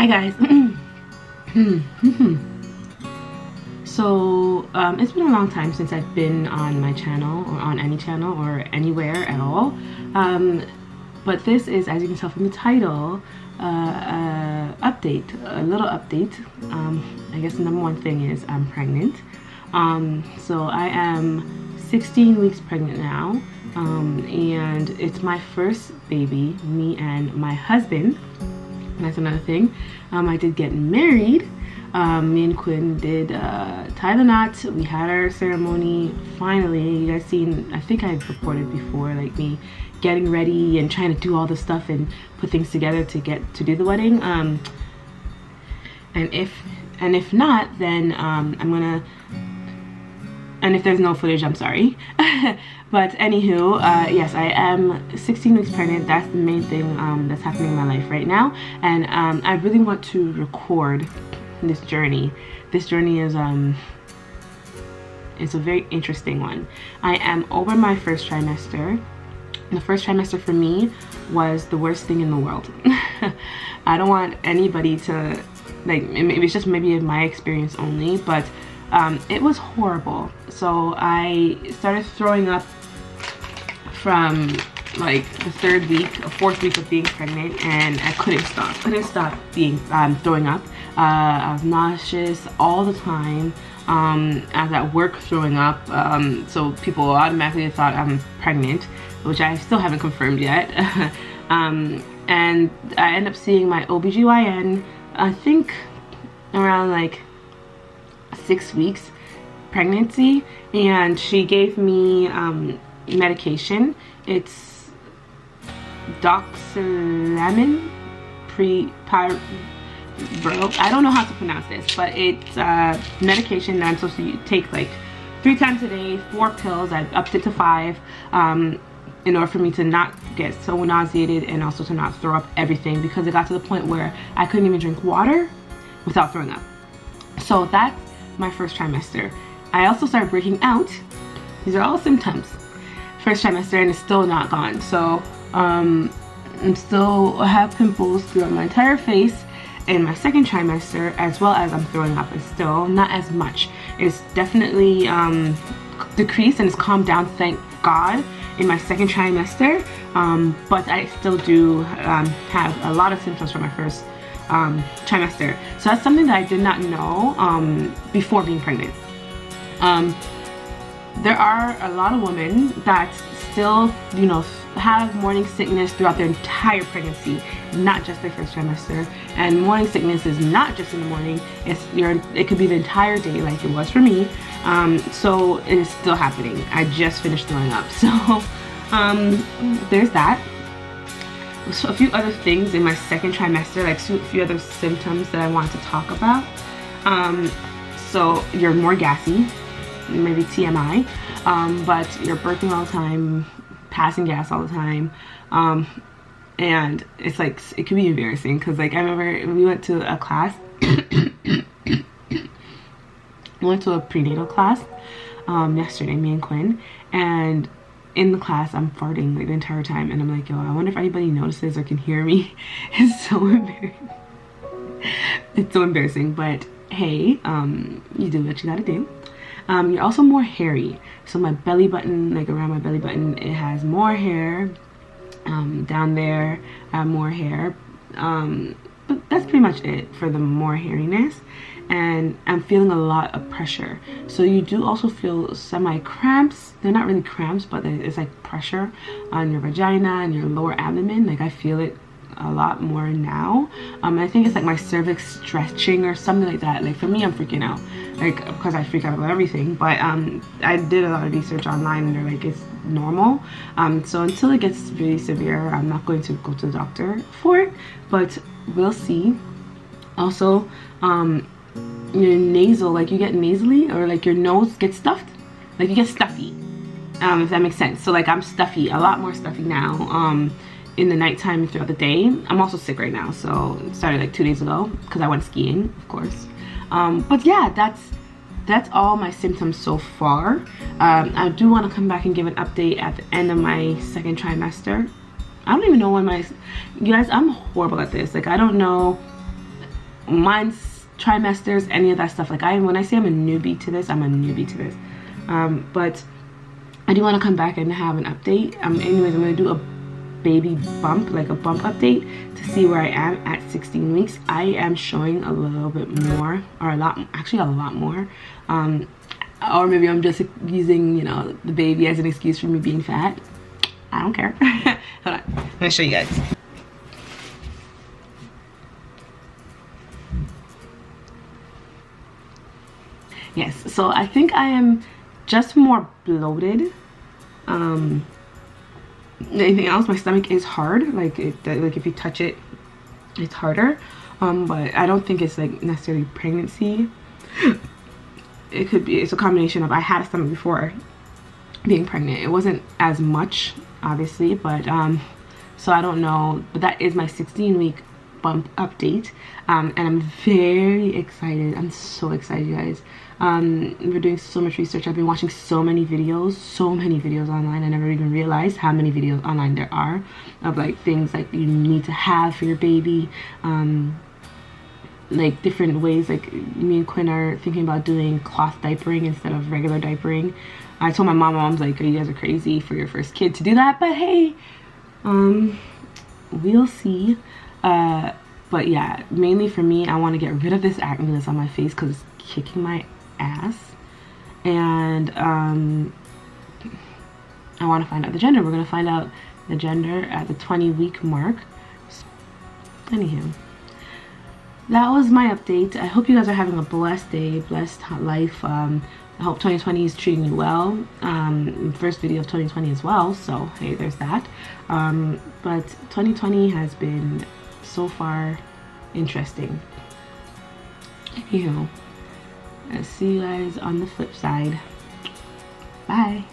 Hi guys. So it's been a long time since I've been on my channel or on any channel or anywhere at all, but this is, as you can tell from the title, update, a little update. I guess the number one thing is I'm pregnant. So I am 16 weeks pregnant now, and it's my first baby, me and my husband. That's another thing. I did get married. Me and Quinn did tie the knot. We had our ceremony finally. You guys seen, I think I've reported before, like me getting ready and trying to do all the stuff and put things together to get to do the wedding. And if not, then I'm gonna, and if there's no footage, I'm sorry. But anywho, yes, I am 16 weeks pregnant. That's the main thing that's happening in my life right now, and I really want to record this journey. This journey is it's a very interesting one. I am over my first trimester. The first trimester for me was the worst thing in the world. I don't want anybody to, like, it's just maybe my experience only, but it was horrible. So I started throwing up from like the third week or fourth week of being pregnant, and I couldn't stop being throwing up. I was nauseous all the time. I was at work throwing up, so people automatically thought I'm pregnant, which I still haven't confirmed yet. And I ended up seeing my OBGYN, I think around like 6 weeks pregnancy, and she gave me medication. It's doxylamine bro, I don't know how to pronounce this, but it's medication that I'm supposed to take like 3 times a day, 4 pills. I've upped it to 5 in order for me to not get so nauseated and also to not throw up everything, because it got to the point where I couldn't even drink water without throwing up. So that's my first trimester. I also started breaking out. These are all symptoms. First trimester, and it's still not gone. So I have pimples throughout my entire face in my second trimester, as well as I'm throwing up. It's still not as much. It's definitely decreased and it's calmed down, thank God, in my second trimester. But I still do have a lot of symptoms from my first trimester. So that's something that I did not know before being pregnant. There are a lot of women that still, you know, have morning sickness throughout their entire pregnancy, not just their first trimester. And morning sickness is not just in the morning, it could be the entire day, like it was for me. So it is still happening. I just finished throwing up. So there's that. So a few other things in my second trimester, like a few other symptoms that I want to talk about. So you're more gassy, maybe TMI, but you're burping all the time, passing gas all the time, and it's like, it can be embarrassing, because like I remember we went to a class, we went to a prenatal class yesterday, me and Quinn, and in the class I'm farting like the entire time, and I'm like, yo, I wonder if anybody notices or can hear me. It's so embarrassing. It's so embarrassing, but hey, you do what you gotta do. You're also more hairy. So my belly button, like around my belly button, it has more hair. Down there, I have more hair. But that's pretty much it for the more hairiness. And I'm feeling a lot of pressure. So you do also feel semi cramps. They're not really cramps, but it's like pressure on your vagina and your lower abdomen. Like I feel it a lot more now. I think it's like my cervix stretching or something like that. Like for me, I'm freaking out, like, because I freak out about everything, but I did a lot of research online and they're like, it's normal. So until it gets really severe, I'm not going to go to the doctor for it, but we'll see. Also, your nasal, like you get nasally, or like your nose gets stuffed, like you get stuffy, if that makes sense. So like I'm stuffy, a lot more stuffy now, in the nighttime and throughout the day. I'm also sick right now, so it started like 2 days ago because I went skiing, of course. But yeah, that's all my symptoms so far. I do want to come back and give an update at the end of my second trimester. I don't even know when you guys, I'm horrible at this. Like I don't know months, trimesters, any of that stuff. Like when I say I'm a newbie to this, I'm a newbie to this. But I do want to come back and have an update. Anyways, I'm going to do a baby bump, like a bump update, to see where I am at 16 weeks. I am showing a little bit more, or a lot, actually a lot more. Or maybe I'm just using, you know, the baby as an excuse for me being fat. I don't care. Hold on, I'm going to show you guys. Yes, so I think I am just more bloated. Anything else, my stomach is hard. Like if you touch it, it's harder. But I don't think it's like necessarily pregnancy. It could be, it's a combination of, I had a stomach before being pregnant. It wasn't as much, obviously, but so I don't know. But that is my 16-week bump update, and I'm very excited. I'm so excited, you guys. We're doing so much research. I've been watching so many videos online. I never even realized how many videos online there are of like things like you need to have for your baby, like different ways. Like me and Quinn are thinking about doing cloth diapering instead of regular diapering. I told my mom's like, you guys are crazy for your first kid to do that, but hey, we'll see. But yeah, mainly for me, I want to get rid of this acne that's on my face because it's kicking my ass. And I want to find out the gender. We're going to find out the gender at the 20-week mark. Anywho, that was my update. I hope you guys are having a blessed day, blessed life. I hope 2020 is treating you well. First video of 2020 as well, so hey, there's that. But 2020 has been so far interesting. Anywho, I'll see you guys on the flip side. Bye.